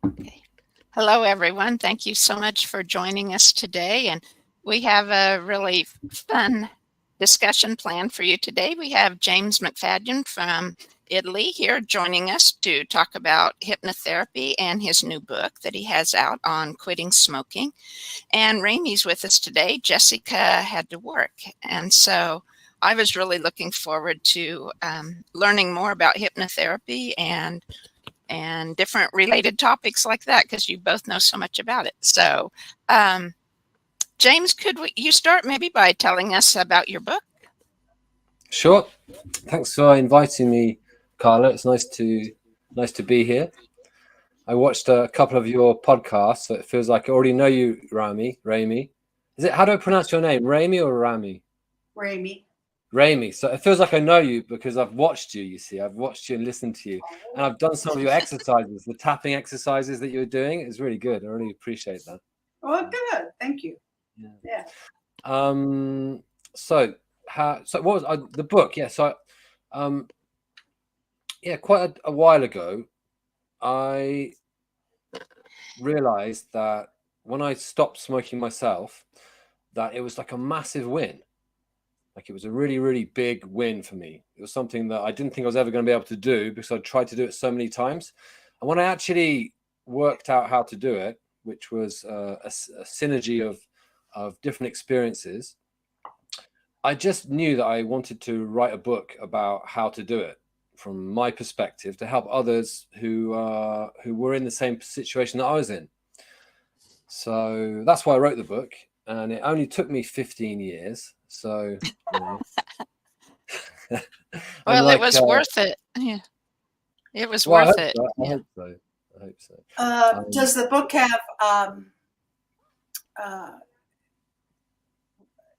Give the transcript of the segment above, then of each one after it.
Okay. Hello, everyone. Thank you so much for joining us today. And we have a really fun discussion planned for you today. We have James MacFadyen from Italy here joining us to talk about hypnotherapy and his new book that he has out on quitting smoking. And Ramie's with us today. Jessica had to work. And so I was really looking forward to learning more about hypnotherapy and different related topics like that because you both know so much about it. So, James, you start maybe by telling us about your book? Sure. Thanks for inviting me, Carla. It's nice to be here. I watched a couple of your podcasts, so it feels like I already know you, Ramie. Is it, how do I pronounce your name? Ramie or Ramie? Ramie. Ramie. So it feels like I know you because I've watched you, you see. I've watched you and listened to you. And I've done some of your exercises, the tapping exercises that you're doing. It's really good. I really appreciate that. Oh, good. Thank you. Yeah. So what was the book? Yeah. So, quite a while ago, I realized that when I stopped smoking myself, that it was like a massive win. Like it was a really, really big win for me. It was something that I didn't think I was ever going to be able to do because I tried to do it so many times. And when I actually worked out how to do it, which was a synergy of different experiences, I just knew that I wanted to write a book about how to do it from my perspective to help others who were in the same situation that I was in. So that's why I wrote the book, and it only took me 15 years. So, well, it was worth it. Yeah, it was worth it. I hope so. Does the book have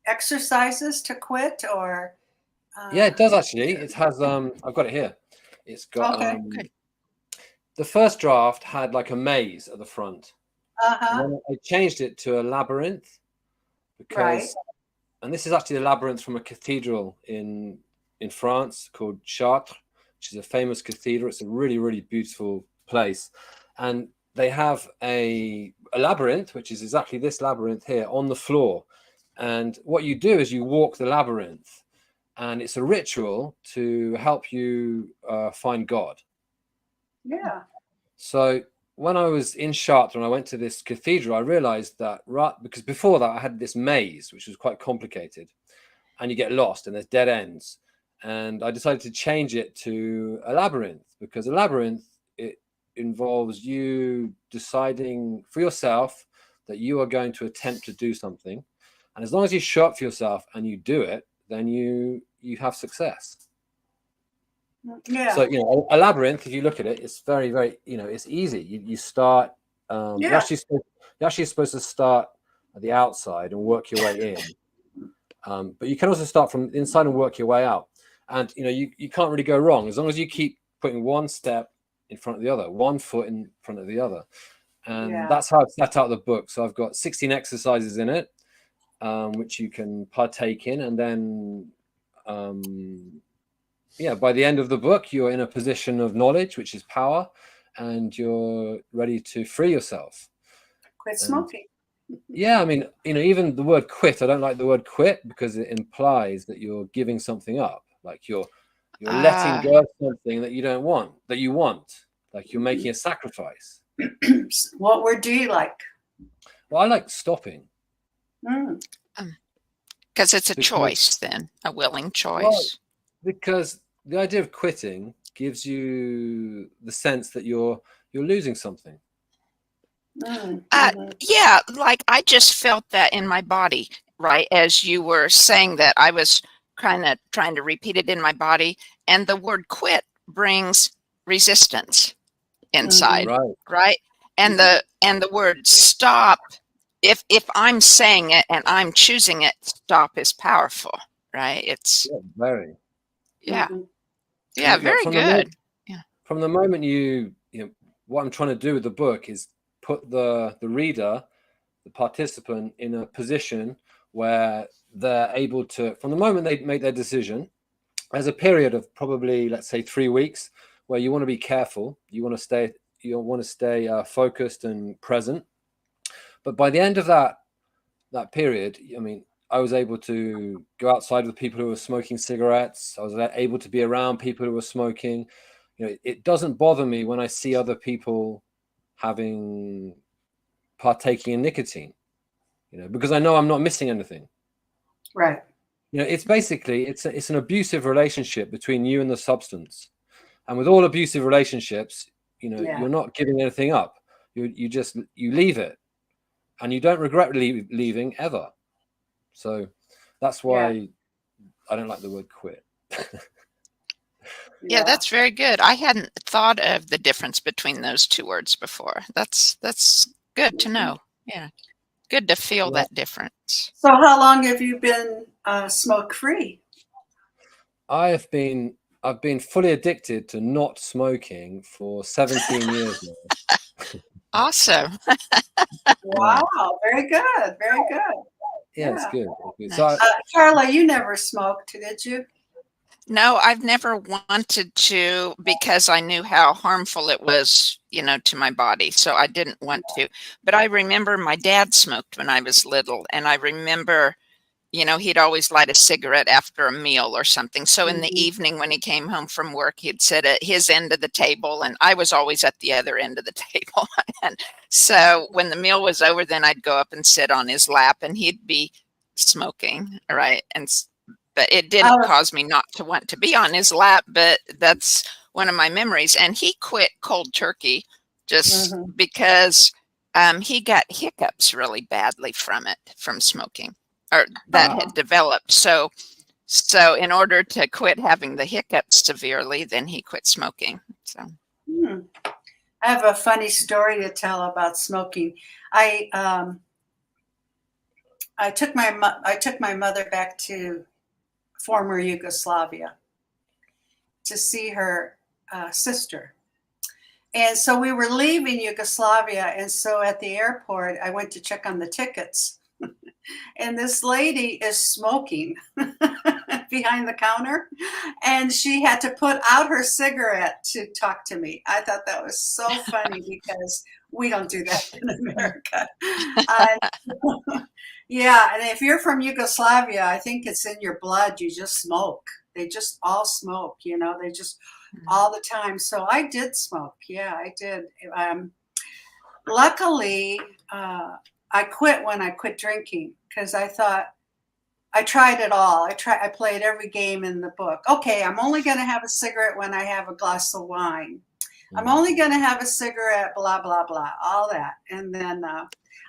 exercises to quit, or? Yeah, it does actually. It has. I've got it here. It's got. Okay. The first draft had like a maze at the front. Uh-huh. And then I changed it to a labyrinth because, and this is actually a labyrinth from a cathedral in France called Chartres, which is a famous cathedral. It's a really, really beautiful place, and they have a labyrinth, which is exactly this labyrinth here on the floor. And what you do is you walk the labyrinth, and it's a ritual to help you find God. Yeah. So when I was in Chartres and I went to this cathedral, I realized that because before that I had this maze, which was quite complicated, and you get lost and there's dead ends. And I decided to change it to a labyrinth because a labyrinth, it involves you deciding for yourself that you are going to attempt to do something. And as long as you show up for yourself and you do it, then you have success. Yeah. So, a labyrinth, if you look at it, it's very, very, it's easy. You start, you're actually supposed to start at the outside and work your way in. But you can also start from inside and work your way out. And, you can't really go wrong as long as you keep putting one step in front of the other, one foot in front of the other. And that's how I've set out the book. So I've got 16 exercises in it, which you can partake in. And then, by the end of the book, you're in a position of knowledge, which is power, and you're ready to free yourself. Quit smoking. Yeah, I mean, even the word quit, I don't like the word quit because it implies that you're giving something up, like you're letting go of something that you don't want, that you want, like you're making a sacrifice. What word do you like? Well, I like stopping. Because it's a choice, then, a willing choice. Well, because the idea of quitting gives you the sense that you're losing something. Yeah, like I just felt that in my body, right? As you were saying that, I was kind of trying to repeat it in my body, and the word quit brings resistance inside, right? And the word stop, if I'm saying it and I'm choosing it, stop is powerful, right? It's very. Yeah, very good. From the moment what I'm trying to do with the book is put the reader, the participant, in a position where they're able to, from the moment they make their decision, there's a period of probably, let's say, 3 weeks where you want to be careful. You want to stay, you want to stay focused and present. But by the end of that period, I mean, I was able to go outside with people who were smoking cigarettes. I was able to be around people who were smoking. You know, it doesn't bother me when I see other people partaking in nicotine, you know, because I know I'm not missing anything. Right. You know, it's basically, it's an abusive relationship between you and the substance. And with all abusive relationships, you know, you're not giving anything up. You just leave it, and you don't regret leaving ever. So that's why I don't like the word quit. Yeah, that's very good. I hadn't thought of the difference between those two words before. That's good to know. Yeah, good to feel that difference. So how long have you been smoke-free? I've been fully addicted to not smoking for 17 years now. Awesome. Wow, very good, very good. Yeah, it's good. Nice. So, Carla, you never smoked, did you? No, I've never wanted to because I knew how harmful it was, you know, to my body. So I didn't want to. But I remember my dad smoked when I was little. And I remember, you know, he'd always light a cigarette after a meal or something. So in the evening when he came home from work, he'd sit at his end of the table and I was always at the other end of the table. And so when the meal was over, then I'd go up and sit on his lap and he'd be smoking. Right. But it didn't cause me not to want to be on his lap, but that's one of my memories. And he quit cold turkey just because he got hiccups really badly from smoking, or that had developed. So in order to quit having the hiccups severely, then he quit smoking. So I have a funny story to tell about smoking. I took my mother back to former Yugoslavia to see her sister. And so we were leaving Yugoslavia. And so at the airport, I went to check on the tickets. And this lady is smoking behind the counter. And she had to put out her cigarette to talk to me. I thought that was so funny because we don't do that in America. Yeah, and if you're from Yugoslavia, I think it's in your blood. You just smoke. They just all smoke, you know, they just all the time. So I did smoke. Yeah, I did. Luckily, I quit when I quit drinking because I thought, I tried it all. I played every game in the book. Okay, I'm only going to have a cigarette when I have a glass of wine. I'm only going to have a cigarette, blah, blah, blah, all that. And then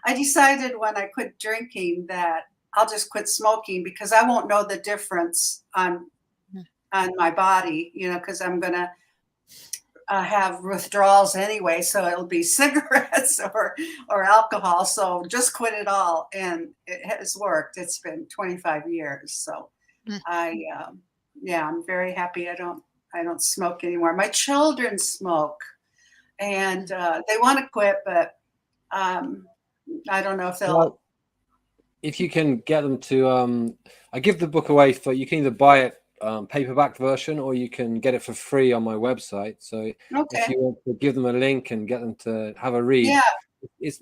I decided when I quit drinking that I'll just quit smoking because I won't know the difference on my body, you know, because I'm going to have withdrawals anyway. So it'll be cigarettes or alcohol. So just quit it all. And it has worked. It's been 25 years. So I'm very happy. I don't smoke anymore. My children smoke and they want to quit, but I don't know if they'll. Well, if you can get them to, I give the book away you can either buy it paperback version or you can get it for free on my website. So if you want to give them a link and get them to have a read, it's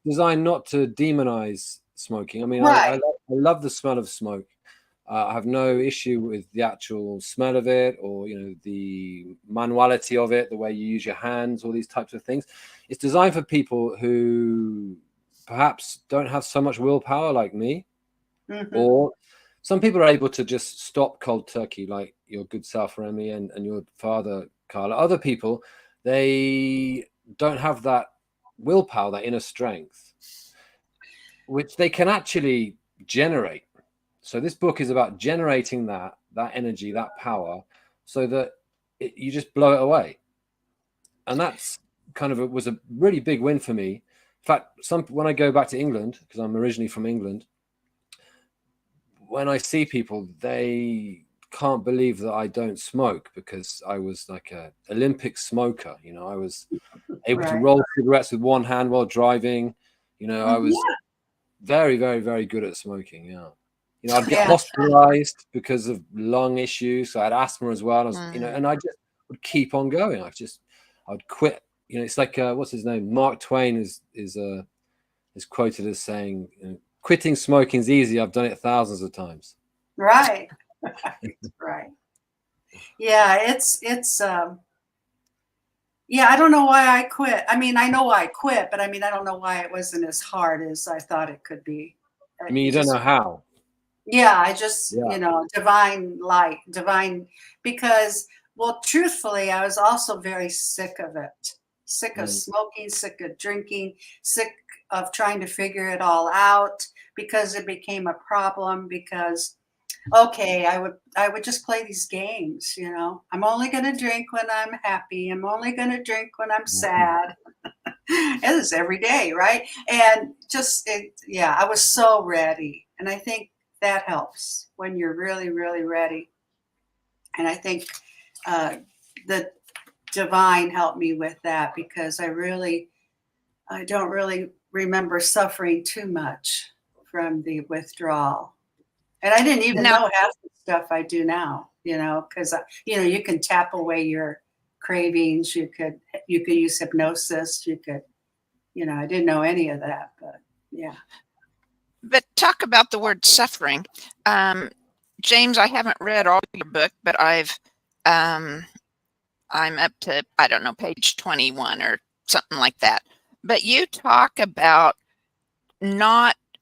designed not to demonize smoking. I mean, I love the smell of smoke. I have no issue with the actual smell of it or, you know, the manuality of it, the way you use your hands, all these types of things. It's designed for people who perhaps don't have so much willpower like me, or some people are able to just stop cold turkey, like your good self, Ramie, and your father, Carla. Other people, they don't have that willpower, that inner strength, which they can actually generate. So this book is about generating that energy, that power, so that you just blow it away. And that's kind of was a really big win for me. In fact, when I go back to England, because I'm originally from England, when I see people, they can't believe that I don't smoke because I was like an Olympic smoker. You know, I was able to roll cigarettes with one hand while driving. You know, I was very, very, very good at smoking. Yeah. You know, I'd get hospitalized because of lung issues. So I had asthma as well. You know, and I just would keep on going. I'd quit you know, it's like what's his name? Mark Twain is quoted as saying, you know, "Quitting smoking is easy. I've done it thousands of times." Right. Right. Yeah, it's yeah, I don't know why I quit. I mean, I know why I quit, but I mean, I don't know why it wasn't as hard as I thought it could be. I mean, It you don't just, know how. yeah, I just, Yeah. divine light, divine, because, well, truthfully, I was also very sick of it, sick of smoking, sick of drinking, sick of trying to figure it all out because it became a problem because, okay, I would just play these games, I'm only going to drink when I'm happy. I'm only going to drink when I'm sad. It is every day, right? And yeah, I was so ready. And I think that helps when you're really, really ready. And I think the divine helped me with that because I don't really remember suffering too much from the withdrawal. And I didn't even know half the stuff I do now, because, you can tap away your cravings. You could use hypnosis. You could, I didn't know any of that, but yeah. But talk about the word suffering. James, I haven't read all your book, but I'm up to, I don't know, page 21 or something like that. But you talk about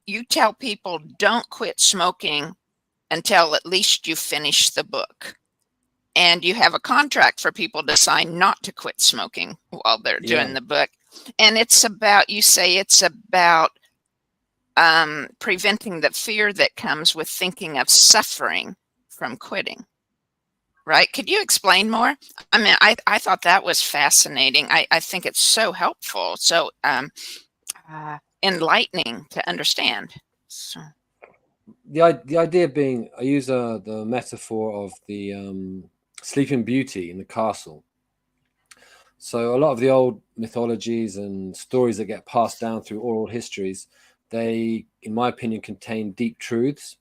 you tell people don't quit smoking until at least you finish the book. And you have a contract for people to sign not to quit smoking while they're doing the book. And you say it's about preventing the fear that comes with thinking of suffering from quitting. Right? Could you explain more? I mean, I thought that was fascinating. I think it's so helpful, so enlightening to understand. So. The idea being, I use the metaphor of the Sleeping Beauty in the castle. So a lot of the old mythologies and stories that get passed down through oral histories, they, in my opinion, contain deep truths.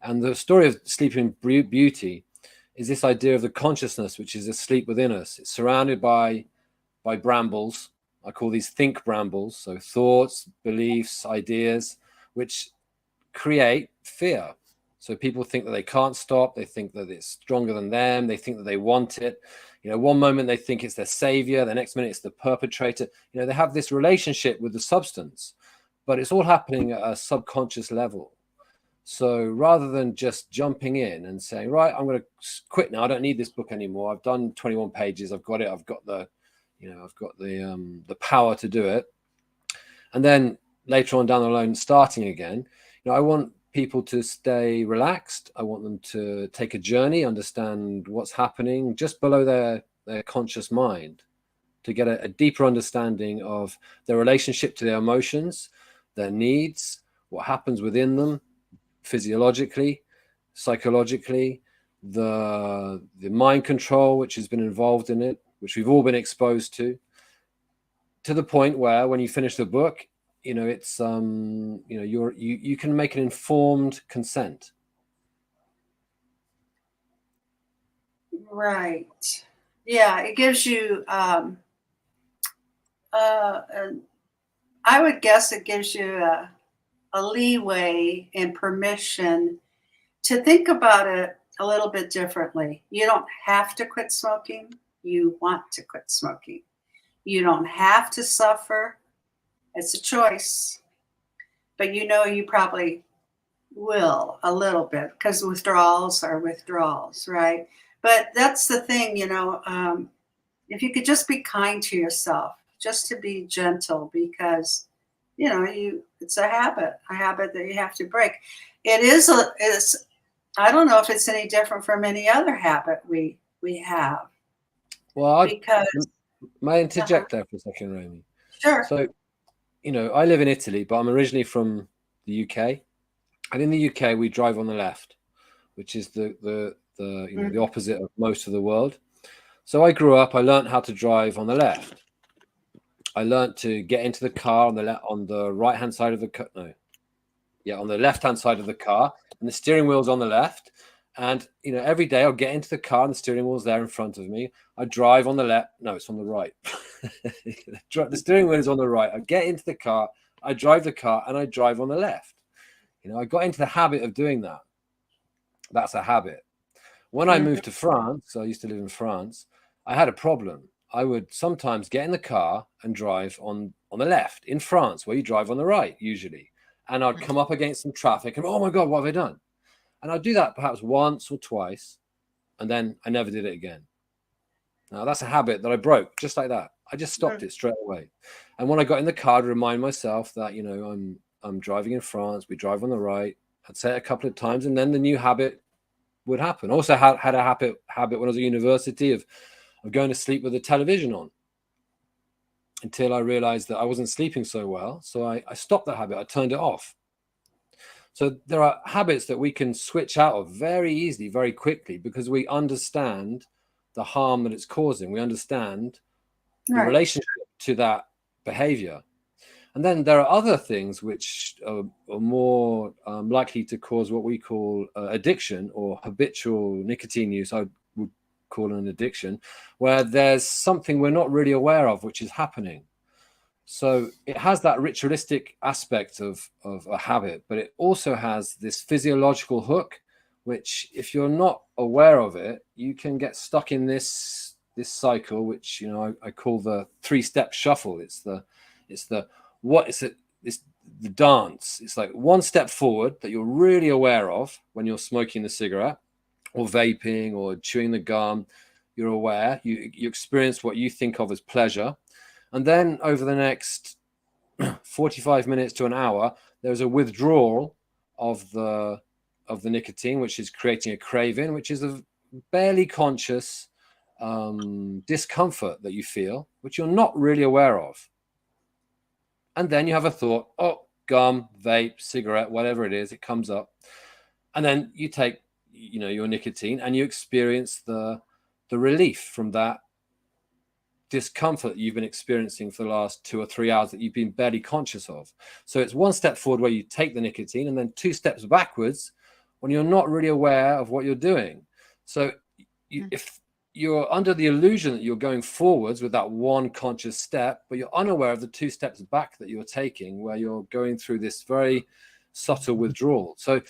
And the story of Sleeping Beauty is this idea of the consciousness which is asleep within us. It's surrounded by brambles. I call these think brambles. So thoughts, beliefs, ideas, which create fear. So people think that they can't stop. They think that it's stronger than them. They think that they want it. One moment they think it's their savior. The next minute it's the perpetrator. They have this relationship with the substance, but it's all happening at a subconscious level. So rather than just jumping in and saying, right, I'm going to quit now. I don't need this book anymore. I've done 21 pages. I've got it. I've got the power to do it. And then later on down the line, starting again, I want people to stay relaxed. I want them to take a journey, understand what's happening just below their conscious mind, to get a deeper understanding of their relationship to their emotions, their needs, what happens within them, physiologically, psychologically, the mind control which has been involved in it, which we've all been exposed to the point where when you finish the book, it's you can make an informed consent. Right. Yeah, it gives you I would guess it gives you a leeway and permission to think about it a little bit differently. You don't have to quit smoking. You want to quit smoking. You don't have to suffer. It's a choice. But you probably will a little bit because withdrawals are withdrawals, right? But that's the thing, if you could just be kind to yourself, just to be gentle, because it's a habit that you have to break. It's I don't know if it's any different from any other habit we have. Well, because may I interject there for a second, Ramie? Sure. So, I live in Italy, but I'm originally from the UK, and in the UK we drive on the left, which is the opposite of most of the world. So I grew up, I learned how to drive on the left. I learned to get into the car on the right-hand side of the car. No. Yeah, on the left-hand side of the car, and the steering wheel's on the left, And, you know, every day I'll get into the car and the steering wheel's there in front of me. I drive on the left. No, it's on the right. The steering wheel is on the right. I get into the car, I drive the car, and I drive on the left. You know, I got into the habit of doing that. That's a habit. When I moved to France, I used to live in France, I had a problem. I would sometimes get in the car and drive on the left in France, where you drive on the right, usually. And I'd come up against some traffic and, oh my God, what have I done? And I'd do that perhaps once or twice, and then I never did it again. Now, that's a habit that I broke just like that. I just stopped it straight away. And when I got in the car, to remind myself that, you know, I'm driving in France, we drive on the right. I'd say it a couple of times, and then the new habit would happen. Also had a habit when I was at university of going to sleep with the television on, until I realized that I wasn't sleeping so well. So I stopped that habit. I turned it off. So there are habits that we can switch out of very easily, very quickly, because we understand the harm that it's causing. We understand the relationship to that behavior. And then there are other things which are more likely to cause what we call addiction, or habitual nicotine use. I would call an addiction, where there's something we're not really aware of which is happening. So it has that ritualistic aspect of a habit, but it also has this physiological hook, which, if you're not aware of it, you can get stuck in this cycle, which, you know, I call the 3-step shuffle. It's the dance. It's like one step forward that you're really aware of when you're smoking the cigarette or vaping or chewing the gum. You're aware, you experience what you think of as pleasure. And then over the next 45 minutes to an hour, there's a withdrawal of the nicotine, which is creating a craving, which is a barely conscious discomfort that you feel, which you're not really aware of. And then you have a thought, oh, gum, vape, cigarette, whatever it is, it comes up. And then you take, you know, your nicotine, and you experience the relief from that discomfort that you've been experiencing for the last 2 or 3 hours that you've been barely conscious of. So it's one step forward where you take the nicotine, and then 2 steps backwards when you're not really aware of what you're doing. So if you're under the illusion that you're going forwards with that one conscious step, but you're unaware of the 2 steps back that you're taking, where you're going through this very subtle withdrawal. So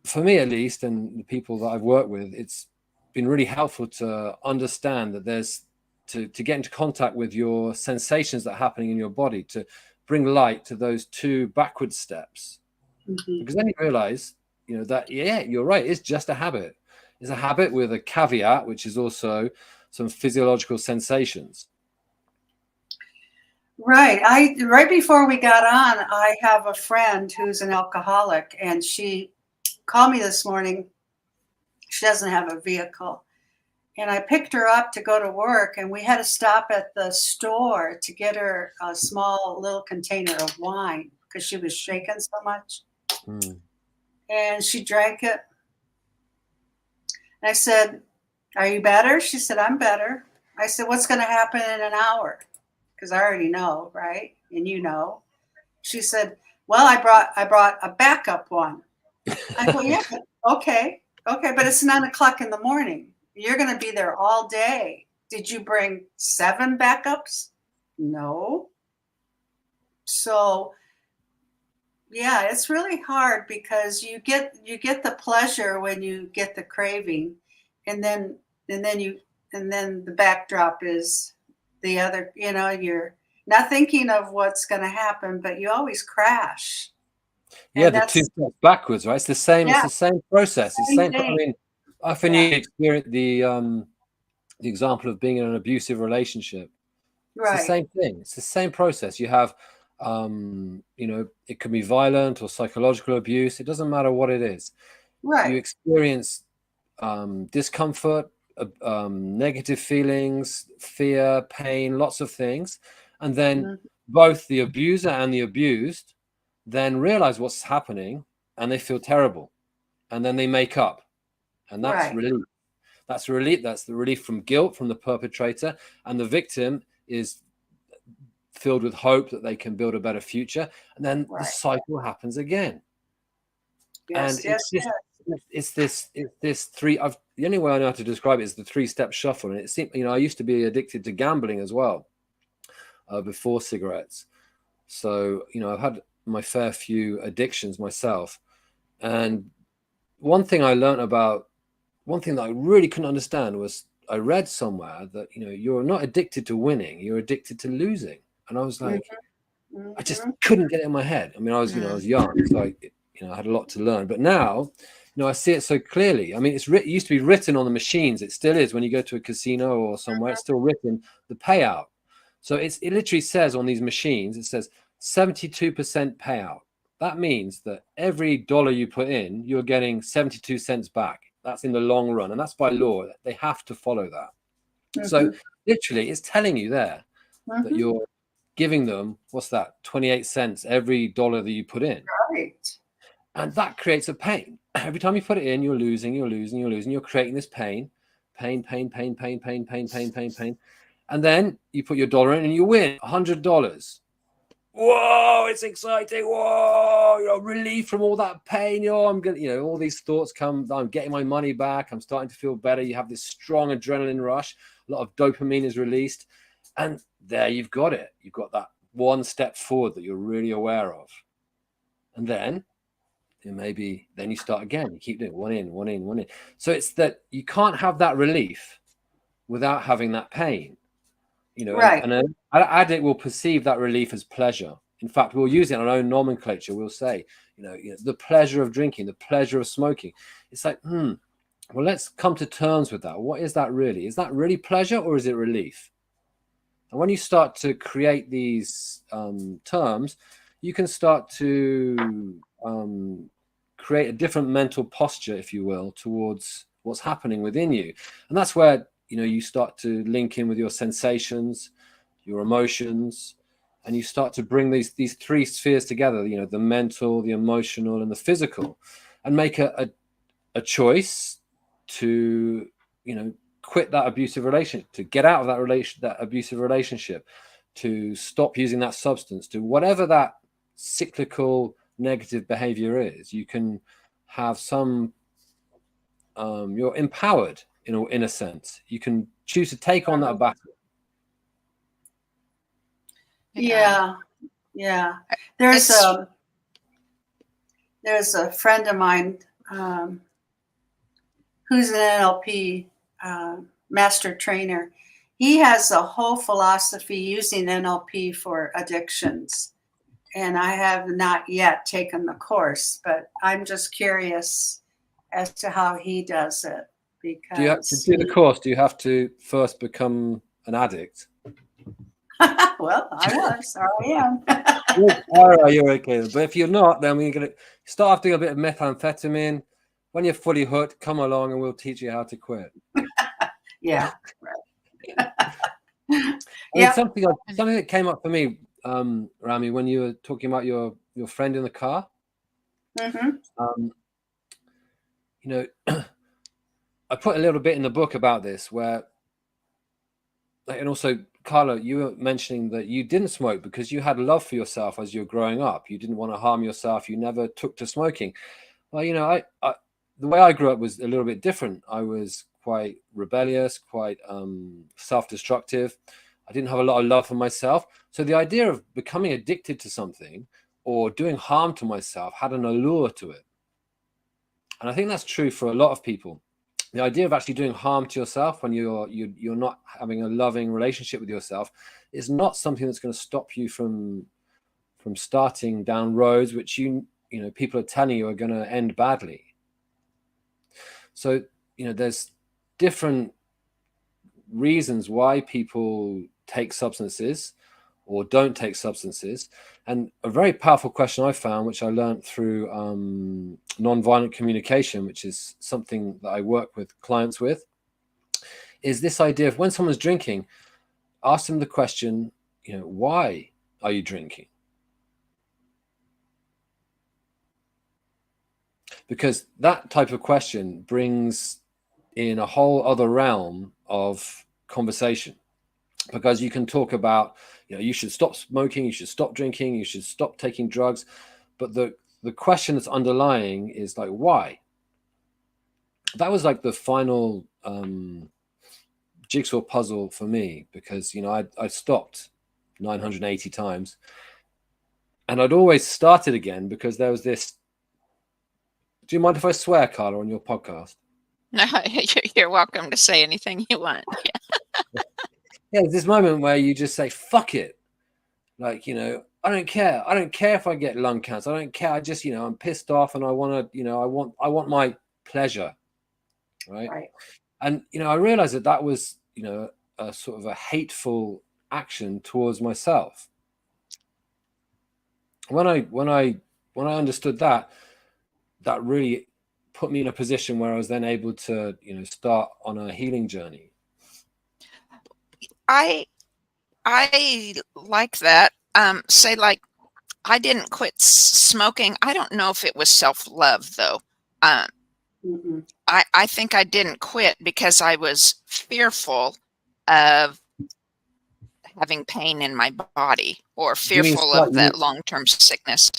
for me, at least, and the people that I've worked with, it's been really helpful to understand that there's to get into contact with your sensations that are happening in your body, to bring light to those 2 backward steps. Because then you realize, you know, that, yeah, you're right, it's just a habit. It's a habit with a caveat, which is also some physiological sensations. Right. Right before we got on, I have a friend who's an alcoholic, and she called me this morning. She doesn't have a vehicle. And I picked her up to go to work, and we had to stop at the store to get her a small little container of wine because she was shaking so much. And she drank it. And I said, "Are you better?" She said, "I'm better." I said, "What's going to happen in an hour?" Because I already know, right? And you know. She said, "Well, I brought a backup one." I go, "Yeah, okay, but it's 9:00 in the morning. You're going to be there all day. Did you bring 7 backups?" No. So, yeah, it's really hard because you get the pleasure when you get the craving, and then the backdrop is the other. You know, you're not thinking of what's going to happen, but you always crash. Yeah, the 2 steps backwards, right? It's the same. Yeah, It's the same process. It's the same. I thing. mean, often you experience the example of being in an abusive relationship. It's the same thing. It's the same process. You have, you know, it can be violent or psychological abuse. It doesn't matter what it is. Right. You experience discomfort, negative feelings, fear, pain, lots of things. And then both the abuser and the abused then realize what's happening, and they feel terrible. And then they make up. And that's relief. That's relief. That's the relief from guilt from the perpetrator. And the victim is filled with hope that they can build a better future. And then the cycle happens again. Yes, and it's this three. The only way I know how to describe it is the 3-step shuffle. And it seemed, I used to be addicted to gambling as well before cigarettes. So, I've had my fair few addictions myself. And one thing that I really couldn't understand was I read somewhere that, you're not addicted to winning, you're addicted to losing. And I was like, I just couldn't get it in my head. I mean, I was young, so I had a lot to learn. But now, I see it so clearly. I mean, it used to be written on the machines. It still is when you go to a casino or somewhere. It's still written the payout. So it literally says on these machines, it says 72% payout. That means that every dollar you put in, you're getting 72 cents back. That's in the long run, and that's by law. They have to follow that. So literally, it's telling you there that you're giving them, what's that, 28 cents every dollar that you put in. Right. And that creates a pain. Every time you put it in, you're losing. You're creating this pain. And then you put your dollar in and you win $100. Whoa, it's exciting. Whoa, relief from all that pain. I'm gonna, all these thoughts come. I'm getting my money back. I'm starting to feel better. You have this strong adrenaline rush. A lot of dopamine is released. And there you've got it. You've got that one step forward that you're really aware of. And then then you start again. You keep doing one in. So it's that you can't have that relief without having that pain. Right. And an addict will perceive that relief as pleasure. In fact, we'll use it in our own nomenclature. We'll say, the pleasure of drinking, the pleasure of smoking. It's like, well, let's come to terms with that. What is that really? Is that really pleasure or is it relief? And when you start to create these terms, you can start to create a different mental posture, if you will, towards what's happening within you. And that's where, you start to link in with your sensations, your emotions, and you start to bring these 3 spheres together, the mental, the emotional, and the physical, and make a choice to, quit that abusive relationship, to get out of that abusive relationship, to stop using that substance, to whatever that cyclical negative behavior is. You can have some, you're empowered in a sense. You can choose to take on that battle. Yeah. There's a friend of mine who's an NLP master trainer. He has a whole philosophy using NLP for addictions. And I have not yet taken the course, but I'm just curious as to how he does it. Because do you have to do the course? Do you have to first become an addict? Well, I was, or I am. All right, you're okay. But if you're not, then we're going to start off doing a bit of methamphetamine. When you're fully hooked, come along and we'll teach you how to quit. Yeah, right. Something that came up for me, Ramie, when you were talking about your friend in the car. I put a little bit in the book about this and also Carla, you were mentioning that you didn't smoke because you had love for yourself as you were growing up. You didn't want to harm yourself. You never took to smoking. Well, the way I grew up was a little bit different. I was quite rebellious, quite self-destructive. I didn't have a lot of love for myself. So the idea of becoming addicted to something or doing harm to myself had an allure to it. And I think that's true for a lot of people. The idea of actually doing harm to yourself when you're not having a loving relationship with yourself is not something that's going to stop you from starting down roads which people are telling you are going to end badly. So there's different reasons why people take substances or don't take substances. And a very powerful question I found, which I learned through nonviolent communication, which is something that I work with clients with, is this idea of when someone's drinking, ask them the question, why are you drinking? Because that type of question brings in a whole other realm of conversation. Because you can talk about, you should stop smoking, you should stop drinking, you should stop taking drugs. But the question that's underlying is like, why? that was like the final jigsaw puzzle for me, because, you know, I stopped 980 times, and I'd always started again because there was this. Do you mind if I swear, Carla, on your podcast? No, you're welcome to say anything you want. Yeah. Yeah, there's this moment where you just say, fuck it. Like, you know, I don't care. I don't care if I get lung cancer. I don't care. I just, you know, I'm pissed off and I want to, you know, I want my pleasure. Right. And, you know, I realized that that was, you know, a sort of a hateful action towards myself. When I understood that, that really put me in a position where I was then able to, you know, start on a healing journey. I like that. Say, like, I didn't quit smoking. I don't know if it was self-love, though. I think I didn't quit because I was fearful of having pain in my body, or fearful of that long-term sickness.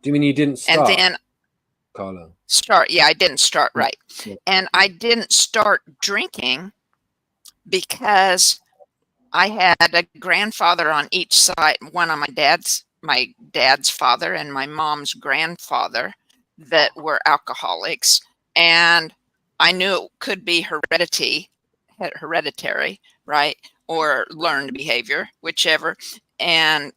Do you mean you didn't start? And then Carla? Yeah, I didn't start, right. Yeah. And I didn't start drinking because I had a grandfather on each side, one on my dad's father and my mom's grandfather, that were alcoholics. And I knew it could be hereditary, right? Or learned behavior, whichever. And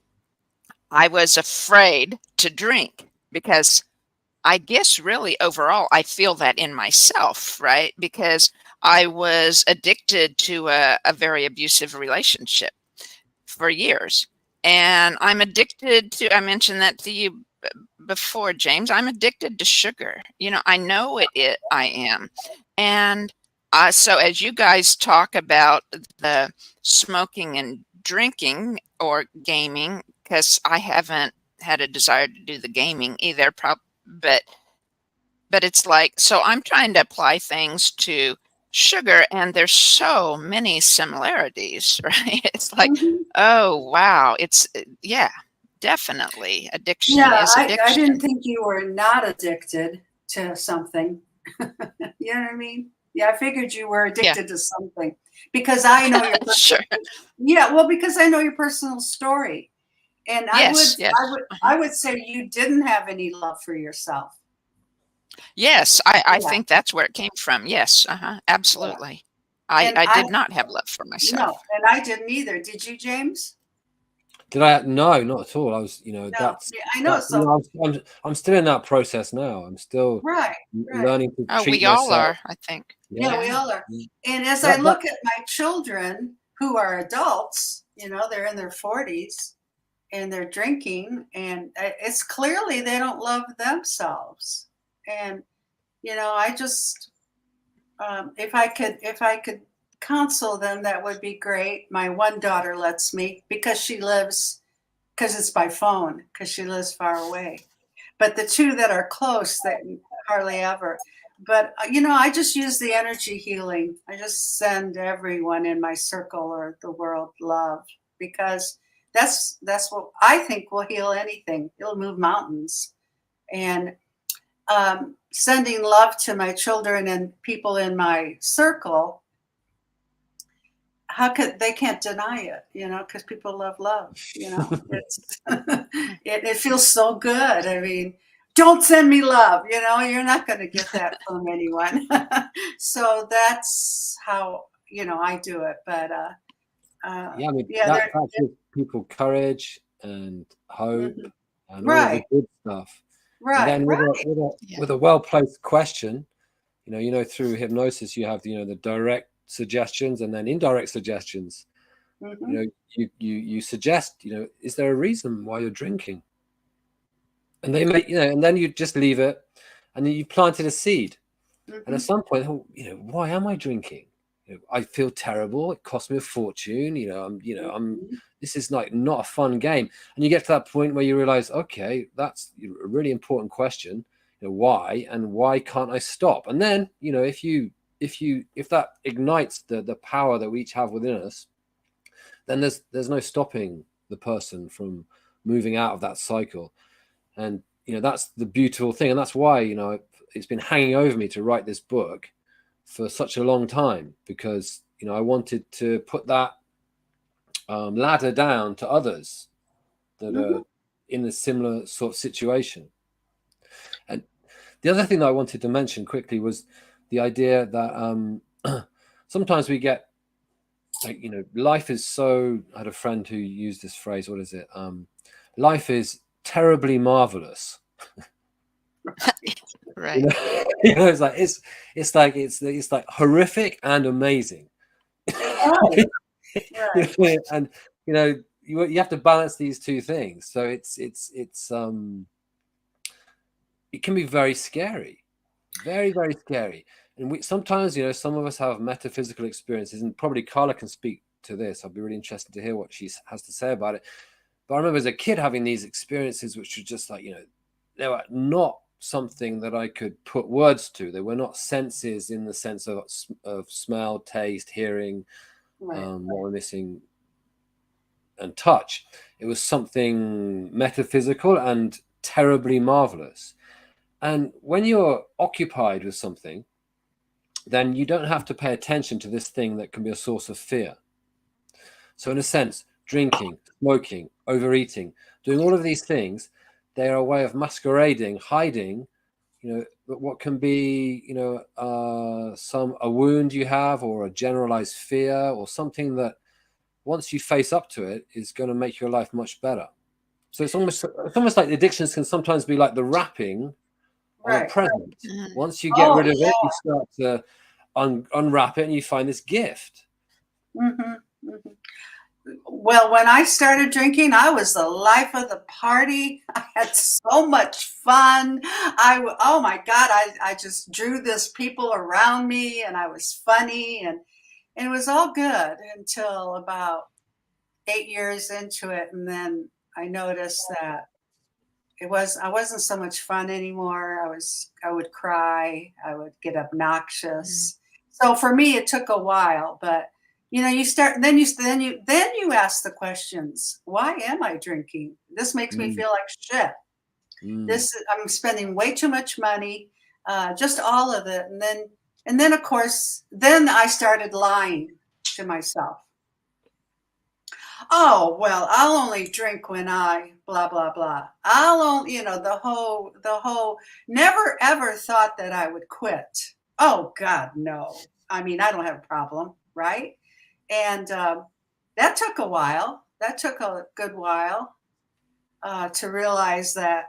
I was afraid to drink because I guess really overall, I feel that in myself, right? Because I was addicted to a very abusive relationship for years. And I'm addicted to, I mentioned that to you before, James, I'm addicted to sugar. You know, I know I am. And so as you guys talk about the smoking and drinking or gaming, because I haven't had a desire to do the gaming either, but it's like, so I'm trying to apply things to sugar, and there's so many similarities, right? It's like, oh wow, it's yeah, definitely addiction is addiction. I didn't think you were not addicted to something. You know what I mean? Yeah, I figured you were addicted to something, because I know your sure. Yeah, well, because I know your personal story, and Yes, I would say you didn't have any love for yourself. Yes, I think that's where it came from. Yes, absolutely. Yeah. I did not have love for myself. No, and I didn't either. Did you, James? Did I? No, not at all. I was, you know, that's. Yeah, I know. That's, you know, I'm still in that process now. I'm still learning to treat we myself. all are, I think. Yeah, we all are. And as I look at my children who are adults, you know, they're in their 40s and they're drinking, and it's clearly they don't love themselves. And, you know, I just, if I could counsel them, that would be great. My one daughter lets me, because it's by phone, because she lives far away. But the two that are close, that hardly ever. But, you know, I just use the energy healing. I just send everyone in my circle or the world love, because that's what I think will heal anything. It'll move mountains. And sending love to my children and people in my circle, they can't deny it, you know, because people love love, you know. It's it feels so good. I mean, don't send me love, you know, you're not going to get that from anyone. So that's how, you know, I do it. But I mean, that gives people courage and hope and all the good stuff. Right. And then with a well-placed question, you know, through hypnosis, you have, you know, the direct suggestions and then indirect suggestions. You know, you suggest, you know, is there a reason why you're drinking? And they make, you know, and then you just leave it, and then you planted a seed. And at some point, you know, why am I drinking? You know, I feel terrible. It cost me a fortune. This is like not a fun game. And you get to that point where you realize, okay, that's a really important question. You know, why, and why can't I stop? And then, you know, if that ignites the power that we each have within us, then there's no stopping the person from moving out of that cycle. And, that's the beautiful thing. And that's why, it's been hanging over me to write this book for such a long time, because, I wanted to put that ladder down to others that are in a similar sort of situation. And the other thing that I wanted to mention quickly was the idea that sometimes we get, like, life is so, I had a friend who used this phrase, what is it? Life is terribly marvelous. Right. It's like horrific and amazing. Right. Right. And you have to balance these two things. So it can be very scary, very, very scary. And sometimes, some of us have metaphysical experiences, and probably Carla can speak to this. I'd be really interested to hear what she has to say about it. But I remember as a kid having these experiences, which were just like, they were not something that I could put words to. They were not senses in the sense of smell, taste, hearing, what we're missing, and touch. It was something metaphysical and terribly marvelous. And when you're occupied with something, then you don't have to pay attention to this thing that can be a source of fear. So in a sense, drinking, smoking, overeating, doing all of these things, they are a way of masquerading, hiding, what can be, a wound you have, or a generalized fear, or something that once you face up to it is going to make your life much better. So it's almost like the addictions can sometimes be like the wrapping on a present. Once you get rid of it, you start to unwrap it, and you find this gift. Well, when I started drinking, I was the life of the party. I had so much fun. Oh my God, I just drew this people around me, and I was funny, and it was all good until about 8 years into it. And then I noticed that I wasn't so much fun anymore. I would cry. I would get obnoxious. So for me, it took a while, but you start, then you ask the questions. Why am I drinking? This makes me feel like shit. I'm spending way too much money, just all of it. And then of course, then I started lying to myself. Oh, well, I'll only drink when I blah, blah, blah. I'll only, the whole, never ever thought that I would quit. Oh God, no. I mean, I don't have a problem, right? And that took a while. That took a good while to realize that,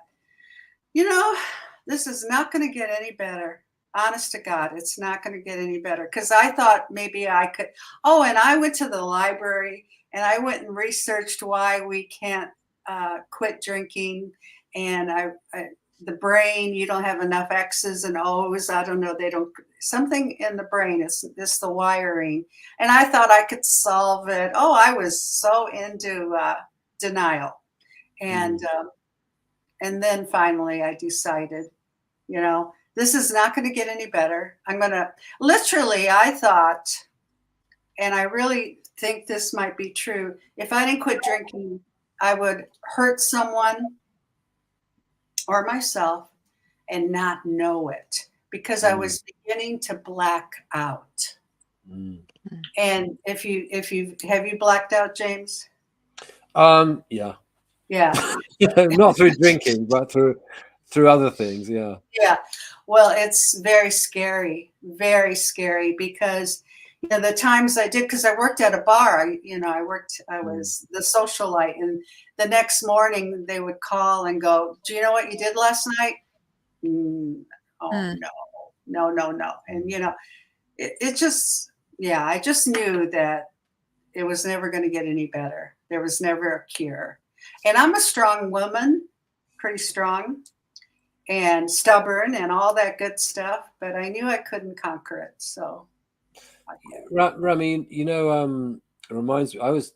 this is not going to get any better. Honest to God, it's not going to get any better. Because I thought maybe I could. Oh, and I went to the library and I went and researched why we can't quit drinking. And the brain, you don't have enough X's and O's. I don't know. They don't. Something in the brain. It's the wiring. And I thought I could solve it. Oh, I was so into denial. And then finally I decided, this is not going to get any better. Literally, I thought, and I really think this might be true, if I didn't quit drinking, I would hurt someone or myself and not know it, because I was beginning to black out. And have you blacked out, James? Yeah. Yeah. Not through drinking, but through other things. Yeah. Yeah. Well, it's very scary, because the times I did, because I worked at a bar, I was the socialite, and the next morning they would call and go, "Do you know what you did last night?" Oh, no. And it just, I just knew that it was never going to get any better. There was never a cure. And I'm a strong woman, pretty strong and stubborn and all that good stuff, but I knew I couldn't conquer it. So, Ramie, it reminds me, I was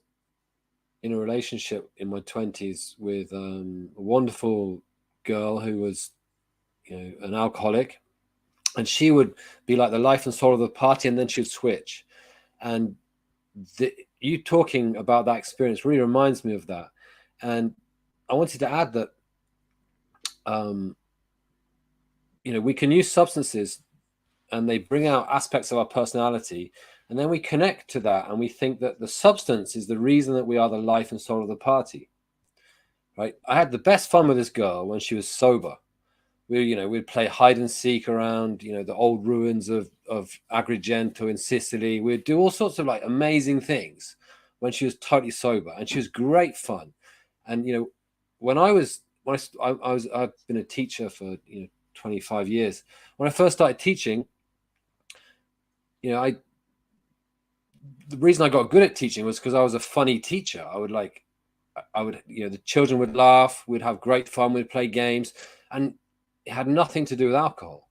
in a relationship in my 20s with a wonderful girl who was, an alcoholic, and she would be like the life and soul of the party, and then she'd switch. And you talking about that experience really reminds me of that. And I wanted to add that we can use substances and they bring out aspects of our personality, and then we connect to that and we think that the substance is the reason that we are the life and soul of the party, right? I had the best fun with this girl when she was sober. We'd play hide and seek around, the old ruins of Agrigento in Sicily. We'd do all sorts of like amazing things when she was totally sober, and she was great fun. And I've been a teacher for 25 years. When I first started teaching, the reason I got good at teaching was because I was a funny teacher. The children would laugh, we'd have great fun, we'd play games, and it had nothing to do with alcohol.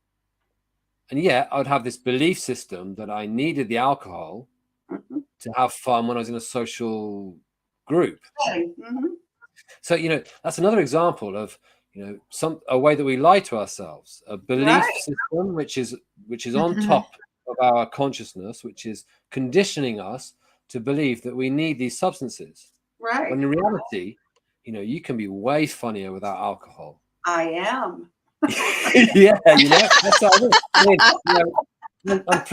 And yet I would have this belief system that I needed the alcohol to have fun when I was in a social group. Mm-hmm. So, that's another example of, a way that we lie to ourselves, a belief system, which is on top of our consciousness, which is conditioning us to believe that we need these substances. Right. When in reality, you can be way funnier without alcohol. I am. Yeah, that's what I mean. I'm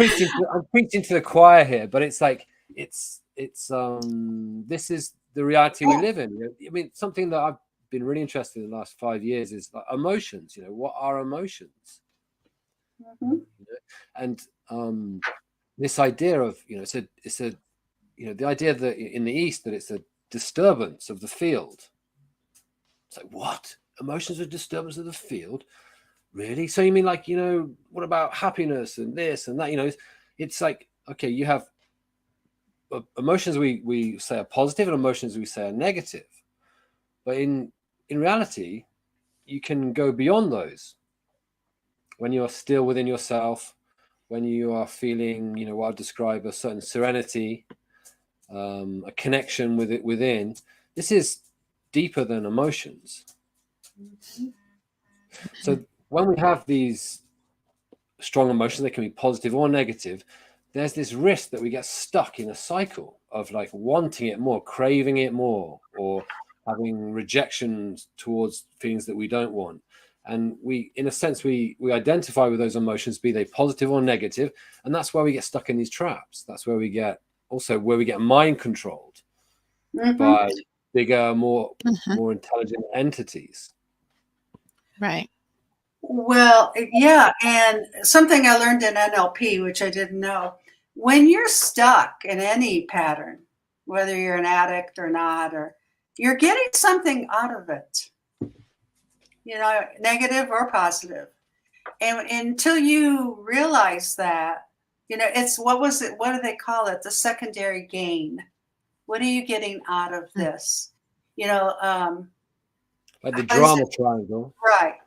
preaching to the choir here, but it's like this is the reality we live in. I mean, something that I've been really interested in the last 5 years is like emotions. What are emotions? Mm-hmm. And this idea of it's a the idea that in the East that it's a disturbance of the field. It's like, what? Emotions are disturbance of the field? Really? So you mean like, what about happiness and this and that? It's like, okay, you have emotions we say are positive and emotions we say are negative. But in reality, you can go beyond those. When you're still within yourself, when you are feeling, what I'd describe a certain serenity, a connection with it within, this is deeper than emotions. So when we have these strong emotions, they can be positive or negative, there's this risk that we get stuck in a cycle of like wanting it more, craving it more, or having rejections towards things that we don't want. And we, in a sense, we identify with those emotions, be they positive or negative, and that's where we get stuck in these traps. That's where we get mind controlled by bigger, more intelligent entities. Right. Well, yeah, and something I learned in NLP, which I didn't know, when you're stuck in any pattern, whether you're an addict or not, or you're getting something out of it, negative or positive. And until you realize that, it's, what do they call it? The secondary gain. What are you getting out of this? Like the drama triangle.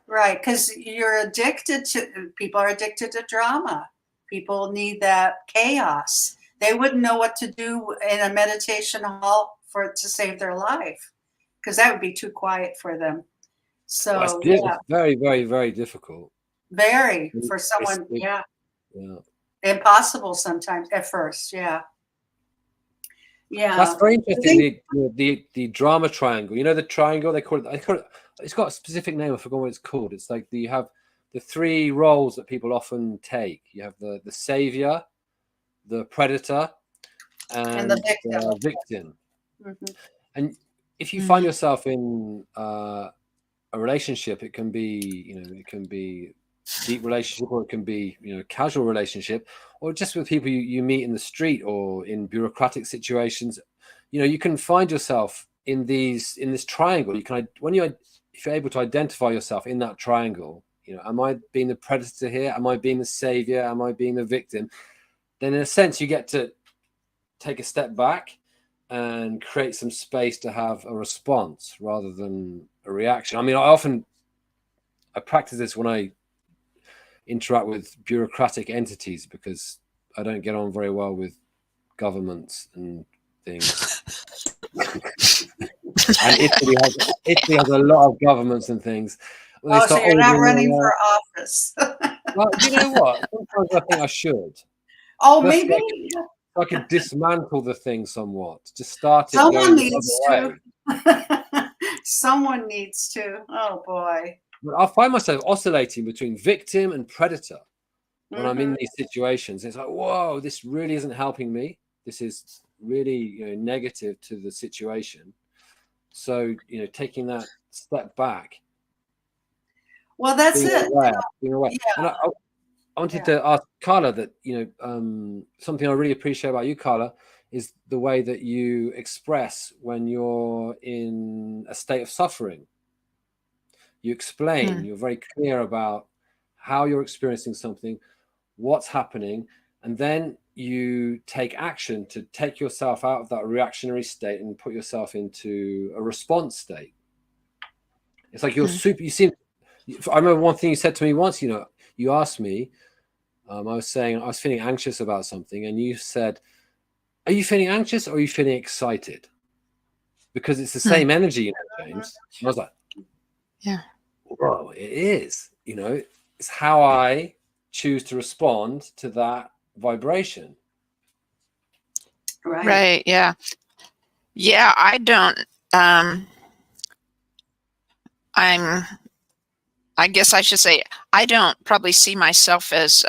Right. Because people are addicted to drama. People need that chaos. They wouldn't know what to do in a meditation hall to save their life, because that would be too quiet for them. So it's very, very, very difficult. Very, for someone, impossible sometimes at first. Yeah. That's very interesting. The drama triangle. The triangle, they call it. It's got a specific name. I forgot what it's called. It's like you have the three roles that people often take. You have the savior, the predator, and the victim. Mm-hmm. And if you find yourself in a relationship, it can be deep relationship, or it can be casual relationship, or just with people you meet in the street or in bureaucratic situations. You can find yourself in this triangle. If you're able to identify yourself in that triangle, am I being the predator here? Am I being the savior? Am I being the victim? Then in a sense you get to take a step back and create some space to have a response rather than a reaction. I mean, I practice this when I interact with bureaucratic entities, because I don't get on very well with governments and things. And Italy has a lot of governments and things. So you're not running for office. Well, you know what? Sometimes I think I should. Oh, maybe. I could dismantle the thing somewhat. Just start it. Someone needs to. Someone needs to. Oh boy. But I'll find myself oscillating between victim and predator when I'm in these situations. It's like, whoa, this really isn't helping me. This is really, negative to the situation. So, taking that step back. Well, that's being aware. Yeah. And I wanted to ask Carla that, something I really appreciate about you, Carla, is the way that you express when you're in a state of suffering. You explain, you're very clear about how you're experiencing something, what's happening, and then you take action to take yourself out of that reactionary state and put yourself into a response state. It's like I remember one thing you said to me once, you asked me, I was saying I was feeling anxious about something, and you said, are you feeling anxious or are you feeling excited? Because it's the same energy, James. And I was like, yeah, whoa, it is. It's how I choose to respond to that vibration. right, yeah. I don't. I guess I should say I don't probably see myself as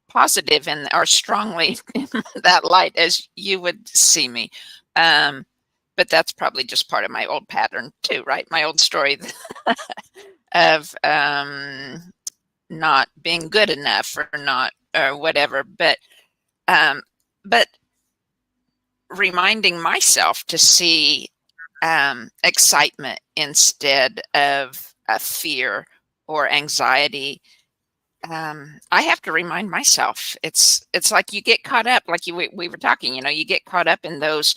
positive or strongly in that light as you would see me. But that's probably just part of my old pattern too, right? My old story of not being good enough or whatever. But reminding myself to see excitement instead of fear or anxiety. I have to remind myself. It's like you get caught up, like we were talking. You get caught up in those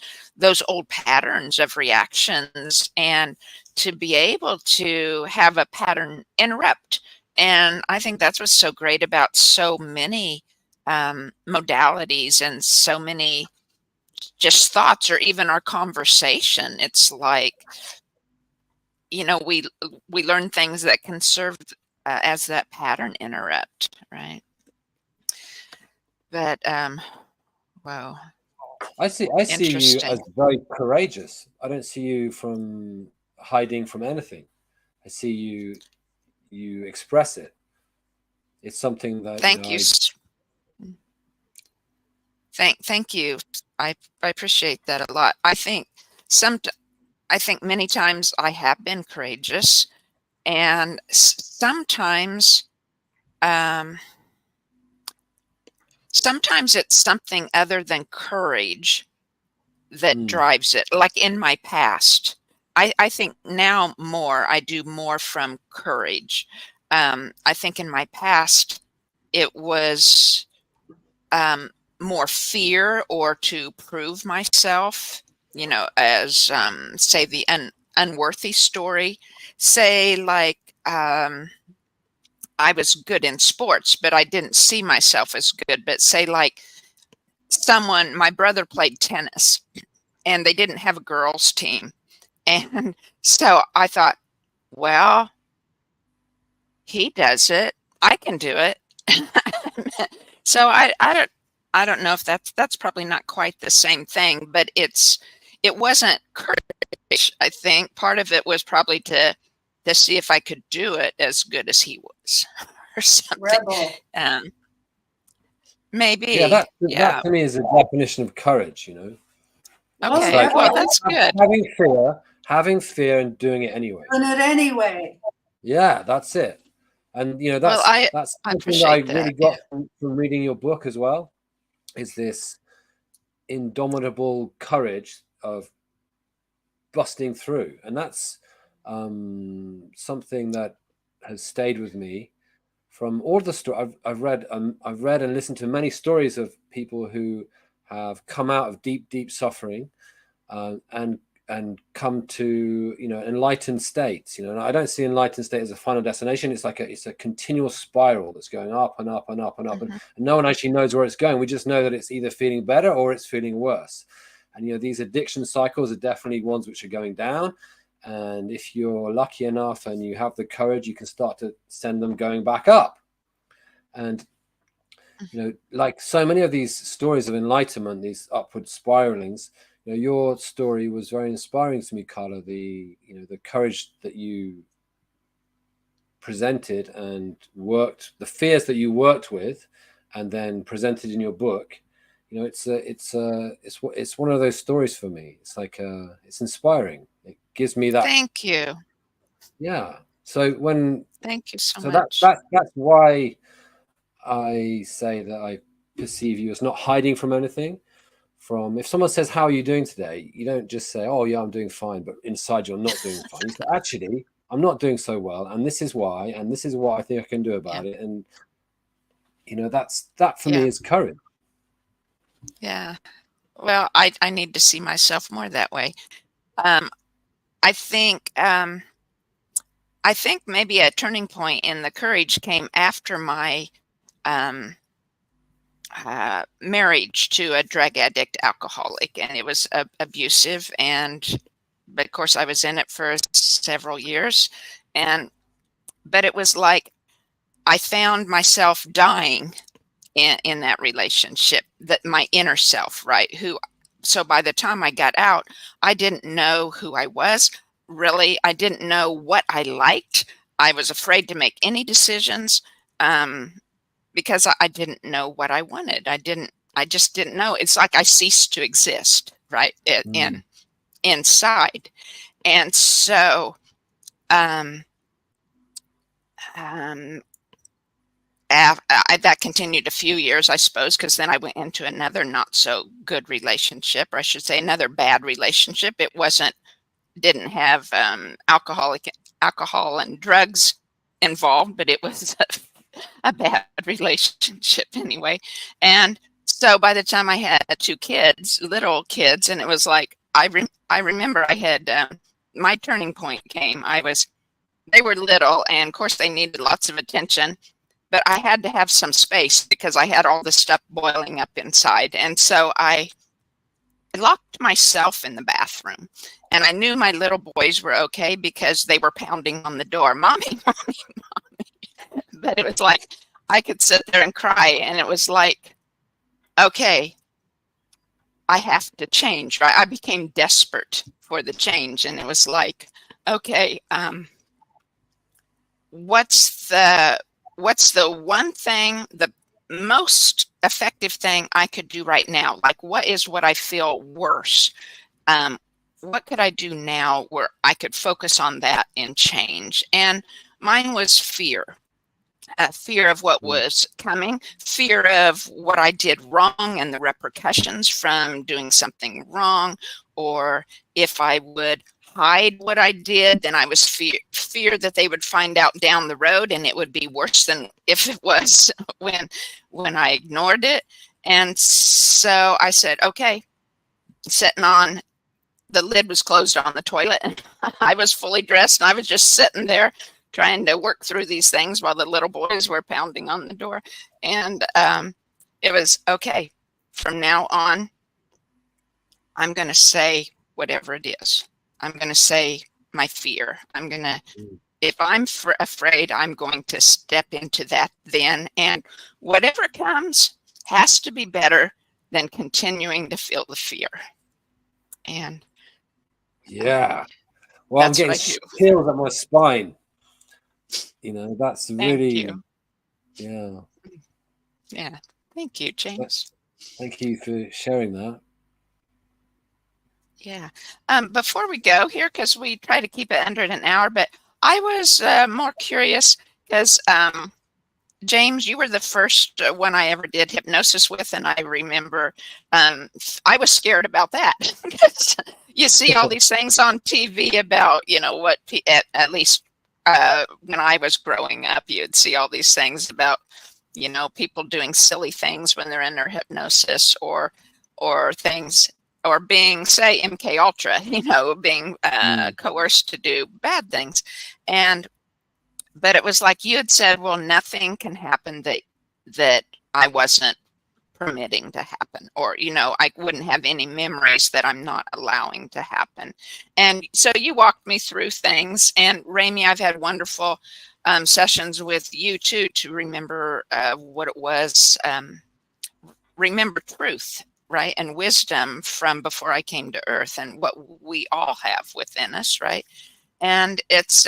old patterns of reactions, and to be able to have a pattern interrupt. And I think that's what's so great about so many modalities and so many just thoughts, or even our conversation. It's like, we learn things that can serve as that pattern interrupt, right? But wow, I see you as very courageous. I don't see you from hiding from anything. I see you express it. It's something that thank you. Thank you. I appreciate that a lot. I think many times I have been courageous, and sometimes it's something other than courage that drives it. Like in my past, I think now I do more from courage. I think in my past it was more fear, or to prove myself, as say the unworthy story. Say like I was good in sports, but I didn't see myself as good. But say like my brother played tennis, and they didn't have a girls team. And so I thought, well, he does it, I can do it. So I don't know if that's probably not quite the same thing, but it wasn't courage. I think part of it was probably to see if I could do it as good as he was, or something. Maybe. Yeah, that to me is a definition of courage. Okay, like, well, that's good. Having fear and doing it anyway. Doing it anyway. Yeah, that's it. And that's something that I really got from reading your book as well, is this indomitable courage of busting through. And that's something that has stayed with me from all the stories I've read. I've read and listened to many stories of people who have come out of deep suffering and come to enlightened states. And I don't see enlightened state as a final destination. It's like it's a continual spiral that's going up and up and up and up, and no one actually knows where it's going. We just know that it's either feeling better or it's feeling worse. And these addiction cycles are definitely ones which are going down. And if you're lucky enough and you have the courage, you can start to send them going back up. And like so many of these stories of enlightenment, these upward spiralings, your story was very inspiring to me, Carla. The courage that you presented and worked, the fears that you worked with and then presented in your book, you know, it's one of those stories for me. It's like it's inspiring. It gives me that. Thank you. Yeah. So Thank you so so much. that's why I say that I perceive you as not hiding from anything. From, if someone says, how are you doing today, you don't just say, oh yeah, I'm doing fine, but inside you're not doing fine. You say, actually, I'm not doing so well, and this is why, and this is what I think I can do about it. And you know, that for me is courage. Yeah. Well, I need to see myself more that way. I think maybe a turning point in the courage came after my marriage to a drug addict alcoholic, and it was abusive, but of course I was in it for several years, but it was like I found myself dying in that relationship, that my inner self, right? So by the time I got out, I didn't know who I was. Really, I didn't know what I liked. I was afraid to make any decisions because I didn't know what I wanted. I just didn't know. It's like I ceased to exist, right? Inside. And so that continued a few years, I suppose, because then I went into another not so good relationship, or I should say another bad relationship. Didn't have alcohol and drugs involved, but it was a bad relationship anyway. And so by the time I had two kids, little kids, and it was like, I remember I had, my turning point came. They were little, and of course they needed lots of attention, but I had to have some space because I had all this stuff boiling up inside. And so I locked myself in the bathroom, and I knew my little boys were okay because they were pounding on the door, mommy, mommy, mommy. But it was like, I could sit there and cry, and it was like, okay, I have to change, right? I became desperate for the change, and it was like, okay, what's the one thing, the most effective thing I could do right now? Like, what I feel worse? What could I do now where I could focus on that and change? And mine was fear. Fear of what was coming, fear of what I did wrong and the repercussions from doing something wrong, or if I would hide what I did, then I was fear that they would find out down the road, and it would be worse than if it was when I ignored it. And so I said, okay, sitting on, the lid was closed on the toilet, and I was fully dressed, and I was just sitting there trying to work through these things while the little boys were pounding on the door. And it was, okay, from now on, I'm going to say whatever it is. I'm going to say my fear. If I'm afraid, I'm going to step into that then. And whatever comes has to be better than continuing to feel the fear. And yeah, well, I'm getting chills at my spine. You know, that's really, yeah. Yeah. Thank you, James. Thank you for sharing that. Yeah. Before we go here, because we try to keep it under an hour, but I was more curious because, James, you were the first one I ever did hypnosis with, and I remember I was scared about that. You see all these things on TV about, you know, what at least when I was growing up, you'd see all these things about, you know, people doing silly things when they're in their hypnosis, or things, or being, say, MK Ultra, you know, being coerced to do bad things. But it was like you had said, well, nothing can happen that I wasn't permitting to happen, or, you know, I wouldn't have any memories that I'm not allowing to happen. And so you walked me through things. And Ramie, I've had wonderful sessions with you too, to remember what it was, remember truth, right? And wisdom from before I came to earth, and what we all have within us, right? And it's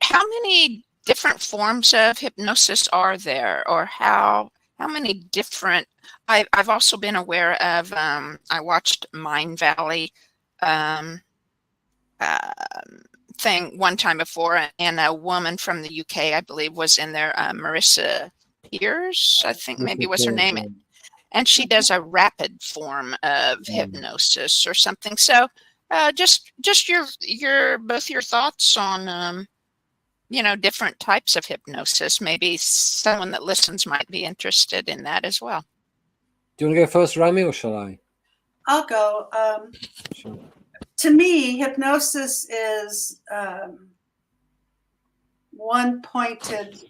how many different forms of hypnosis are there, or how many different? I've also been aware of. I watched Mind Valley um, uh, thing one time before, and a woman from the UK, I believe, was in there. Marissa Pierce, I think maybe was her name, and she does a rapid form of hypnosis or something. So, just your both your thoughts on different types of hypnosis. Maybe someone that listens might be interested in that as well. Do you want to go first, Ramie, or shall I? I'll go. Sure. To me, hypnosis is one-pointed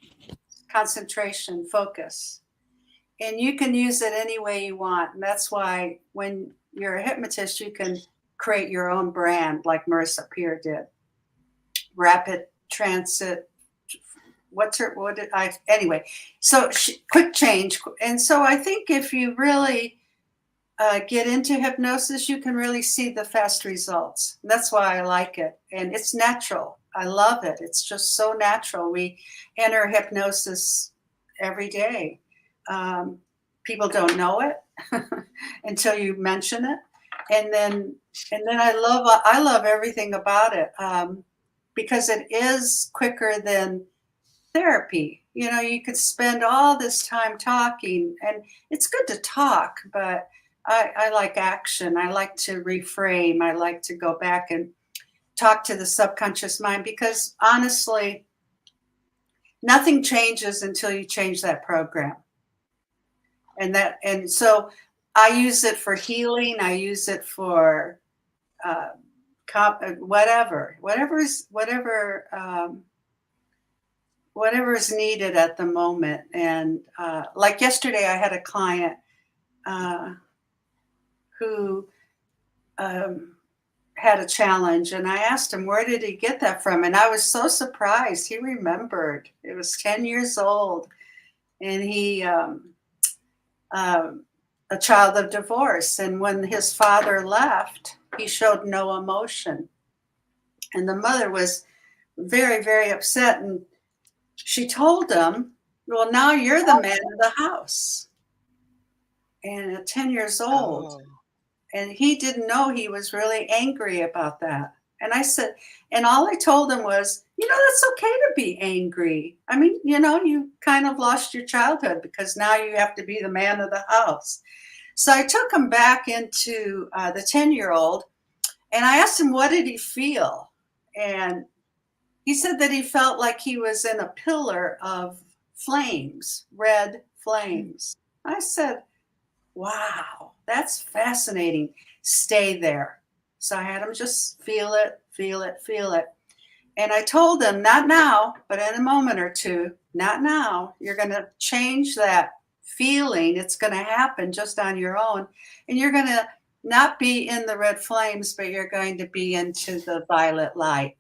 concentration, focus. And you can use it any way you want. And that's why when you're a hypnotist, you can create your own brand like Marissa Peer did. Rapid transit. Anyway, so quick change. And so I think if you really get into hypnosis, you can really see the fast results. And that's why I like it. And it's natural. I love it. It's just so natural. We enter hypnosis every day. People don't know it until you mention it. And then I love everything about it because it is quicker than therapy. You could spend all this time talking, and it's good to talk, but I like action. I like to reframe. I like to go back and talk to the subconscious mind because honestly, nothing changes until you change that program. And so I use it for healing. I use it for whatever is needed at the moment. And like yesterday, I had a client who had a challenge, and I asked him, where did he get that from? And I was so surprised. He remembered. It was 10 years old, and he a child of divorce. And when his father left, he showed no emotion. And the mother was very, very upset. And she told him, well, now you're the man of the house. And at 10 years old. Oh. And he didn't know he was really angry about that. And I said, and all I told him was, that's okay to be angry. I mean, you kind of lost your childhood because now you have to be the man of the house. So I took him back into the 10-year-old, and I asked him, what did he feel? And he said that he felt like he was in a pillar of flames, red flames. I said, wow, that's fascinating. Stay there. So I had him just feel it, feel it, feel it. And I told him, not now, but in a moment or two, not now. You're going to change that feeling. It's going to happen just on your own. And you're going to not be in the red flames, but you're going to be into the violet light.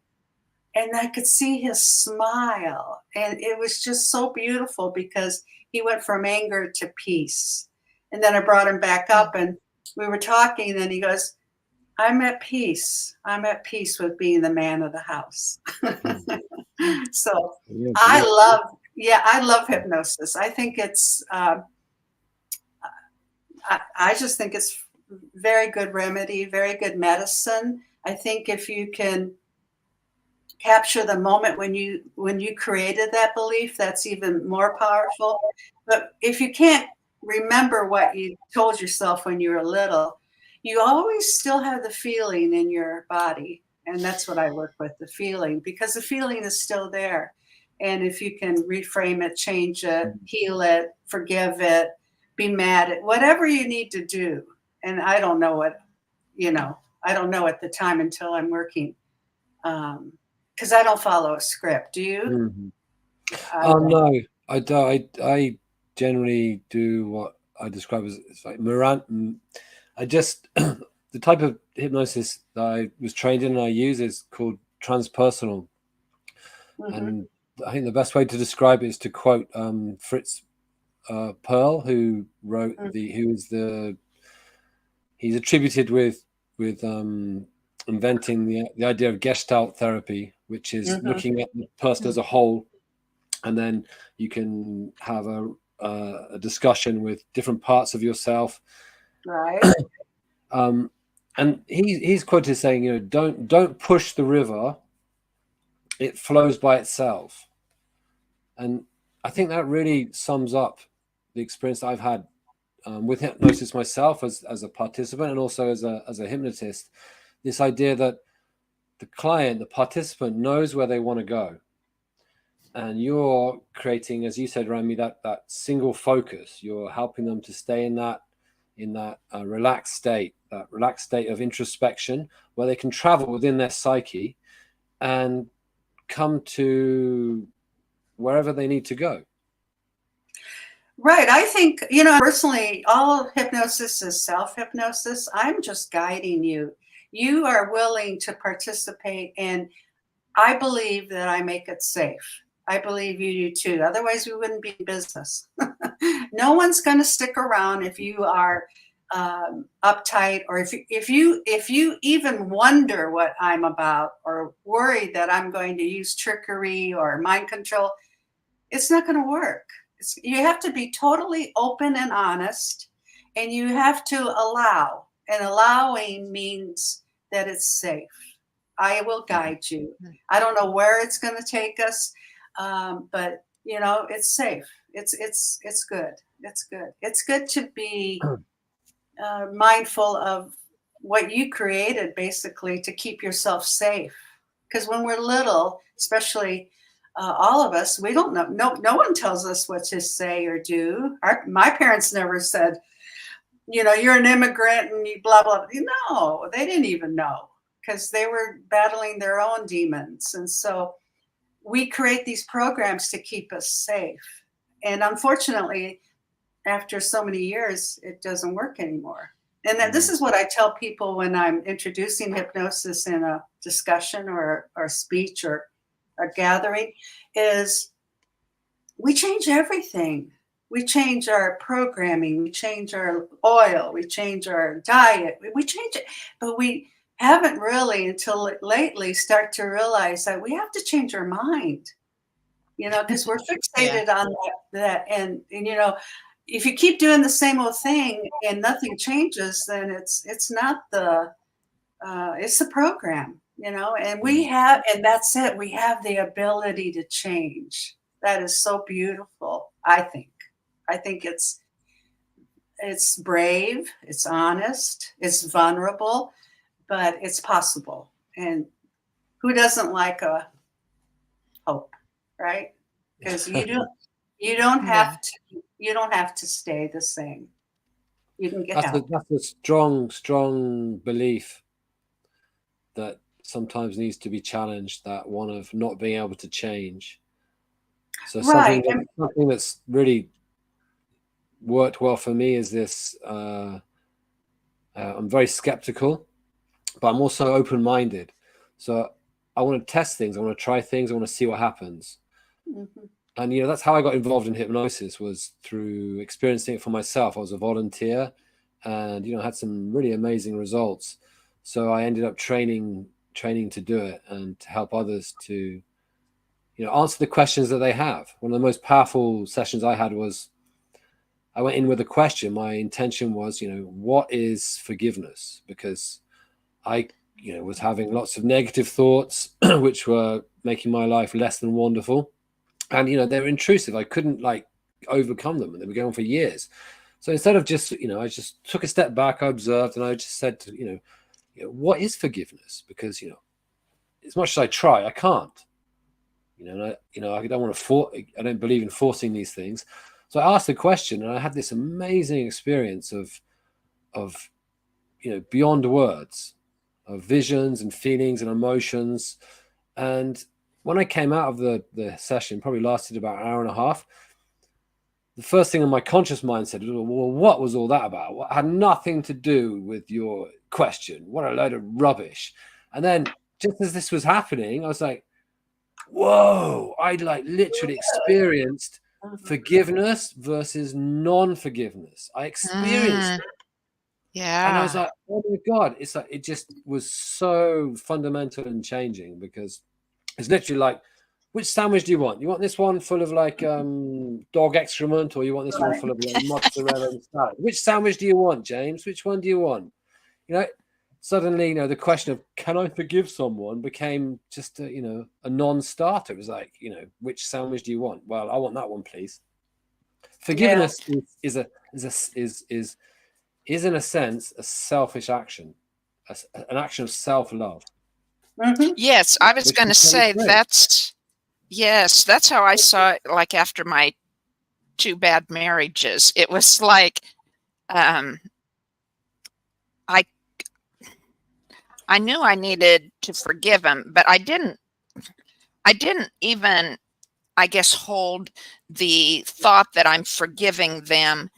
And I could see his smile. And it was just so beautiful because he went from anger to peace. And then I brought him back up and we were talking, and he goes, I'm at peace. I'm at peace with being the man of the house. So I love hypnosis. I think it's, I just think it's very good remedy, very good medicine. I think if you can capture the moment when you created that belief, that's even more powerful. But if you can't remember what you told yourself when you were little, you always still have the feeling in your body. And that's what I work with, the feeling, because the feeling is still there. And if you can reframe it, change it, heal it, forgive it, be mad at whatever you need to do. And I don't know what, I don't know at the time until I'm working. Because I don't follow a script. Do you? Mm-hmm. No, I don't. I generally do what I describe as like I just the type of hypnosis that I was trained in and I use is called transpersonal. Mm-hmm. And I think the best way to describe it is to quote Fritz Perl, who wrote he's attributed with inventing the idea of Gestalt therapy, which is looking at the person as a whole, and then you can have a discussion with different parts of yourself. Right. And he's quoted saying, you know, don't push the river; it flows by itself. And I think that really sums up the experience that I've had with hypnosis myself as a participant, and also as a hypnotist. This idea that the client, the participant, knows where they want to go, and you're creating, as you said, Ramie, that single focus. You're helping them to stay in that relaxed state of introspection, where they can travel within their psyche and come to wherever they need to go. Right. I think, you know, personally, all hypnosis is self-hypnosis. I'm just guiding you. You are willing to participate, and I believe that I make it safe. I believe you do too. Otherwise, we wouldn't be in business. No one's going to stick around if you are uptight, or if you even wonder what I'm about, or worry that I'm going to use trickery or mind control. It's not going to work. You have to be totally open and honest, and you have to allow. And allowing means that it's safe. I will guide you. I don't know where it's going to take us, but you know, it's safe. It's good. It's good. It's good to be mindful of what you created, basically, to keep yourself safe. Because when we're little, especially all of us, we don't know. No one tells us what to say or do. My parents never said, you know, you're an immigrant and you blah, blah. No, they didn't even know, because they were battling their own demons. And so we create these programs to keep us safe. And unfortunately, after so many years, it doesn't work anymore. And this is what I tell people when I'm introducing hypnosis in a discussion or speech or a gathering, is we change everything. We change our programming, we change our oil, we change our diet, we change it. But we haven't really, until lately, start to realize that we have to change our mind, you know, because we're fixated on that. And, you know, if you keep doing the same old thing and nothing changes, then it's not it's the program, you know, and and that's it. We have the ability to change. That is so beautiful. I think it's brave, it's honest, it's vulnerable, but it's possible. And who doesn't like a hope, right? Because you don't have to stay the same. You can get help. That's a strong belief that sometimes needs to be challenged, that one of not being able to change. So something that's really worked well for me is this. I'm very skeptical, but I'm also open-minded. So I want to test things. I want to try things. I want to see what happens. And, you know, that's how I got involved in hypnosis, was through experiencing it for myself. I was a volunteer and, you know, had some really amazing results. So I ended up training to do it and to help others to, you know, answer the questions that they have. One of the most powerful sessions I had was, I went in with a question. My intention was, you know, what is forgiveness? Because I, you know, was having lots of negative thoughts, which were making my life less than wonderful. And, you know, they were intrusive. I couldn't overcome them, and they were going on for years. So instead of just, you know, I just took a step back, I observed, and I just said, you know, what is forgiveness? Because, you know, as much as I try, I can't. You know, I don't want to I don't believe in forcing these things. So I asked the question, and I had this amazing experience of, you know, beyond words, of visions and feelings and emotions. And when I came out of the session, probably lasted about an hour and a half, the first thing in my conscious mind said, well, what was all that about? What had nothing to do with your question? What a load of rubbish. And then just as this was happening, I was like, whoa, I'd literally experienced forgiveness versus non-forgiveness. I experienced it. Yeah. And I was like, oh my God, it's like, it just was so fundamental and changing, because It's literally like, which sandwich do you want? You want this one full of like dog excrement, or you want this one full of like mozzarella and salad? Which sandwich do you want, James? Which one do you want? You know, suddenly, you know, the question of can I forgive someone became just a, you know, a non-starter. It was like, you know, which sandwich do you want? Well, I want that one, please. Forgiveness is in a sense a selfish action, an action of self-love. Mhm. Yes, I was going to say that's how I saw it. Like after my 2 bad marriages, it was like I knew I needed to forgive him, but I didn't even, I guess, hold the thought that I'm forgiving them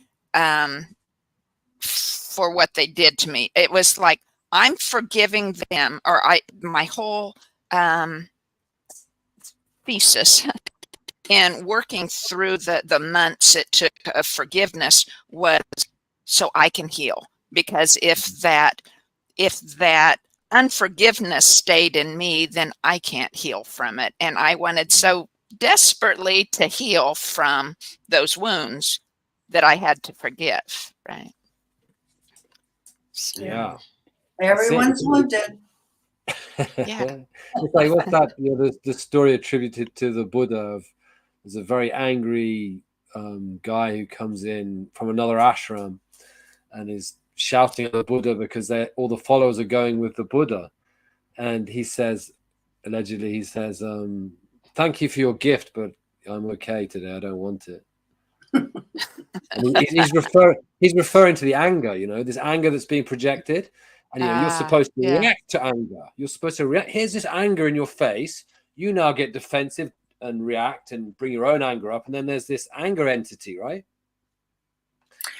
for what they did to me. It was like I'm forgiving them, or my whole thesis in working through the months it took of forgiveness was so I can heal. Because if that unforgiveness stayed in me, then I can't heal from it. And I wanted so desperately to heal from those wounds that I had to forgive. Right. So, Yeah. Everyone's wounded. Yeah. It's like, what's that? You know, the story attributed to the Buddha of there's a very angry guy who comes in from another ashram and is shouting at the Buddha because all the followers are going with the Buddha. And he says, allegedly, he says, thank you for your gift, but I'm okay today. I don't want it. And he's referring to the anger, you know, this anger that's being projected. And, you know, you're supposed to react to anger. You're supposed to react. Here's this anger in your face. You now get defensive and react and bring your own anger up. And then there's this anger entity, right?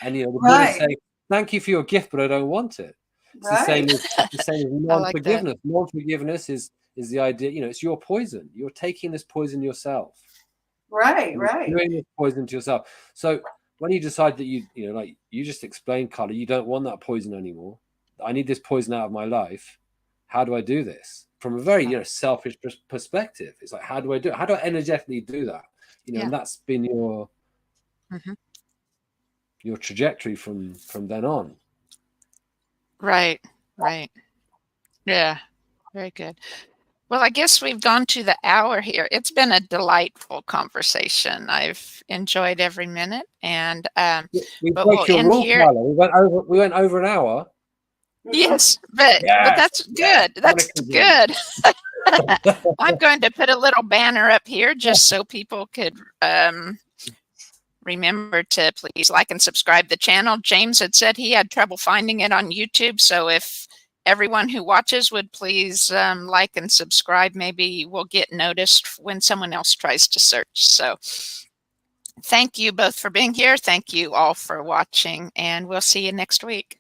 And, you know, the Buddha saying, thank you for your gift, but I don't want it. It's the same as non-forgiveness. Like non-forgiveness is the idea, you know, it's your poison. You're taking this poison yourself. Right. Doing this poison to yourself. So when you decide that you know, like you just explained, Carla, you don't want that poison anymore. I need this poison out of my life. How do I do this? From a very, you know, selfish perspective. It's like, how do I do it? How do I energetically do that? You know, and that's been your trajectory from then on. Right. Yeah. Very good. Well, I guess we've gone to the hour here. It's been a delightful conversation. I've enjoyed every minute, and we but broke we'll your end rule, here. Carla. We went over an hour. Yes, but that's good. That's good. I'm going to put a little banner up here just so people could remember to please like and subscribe the channel. James had said he had trouble finding it on YouTube, so if everyone who watches would please like and subscribe, maybe we'll get noticed when someone else tries to search. So thank you both for being here. Thank you all for watching, and we'll see you next week.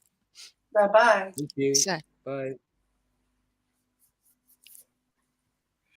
Bye-bye. Thank you. So, Bye.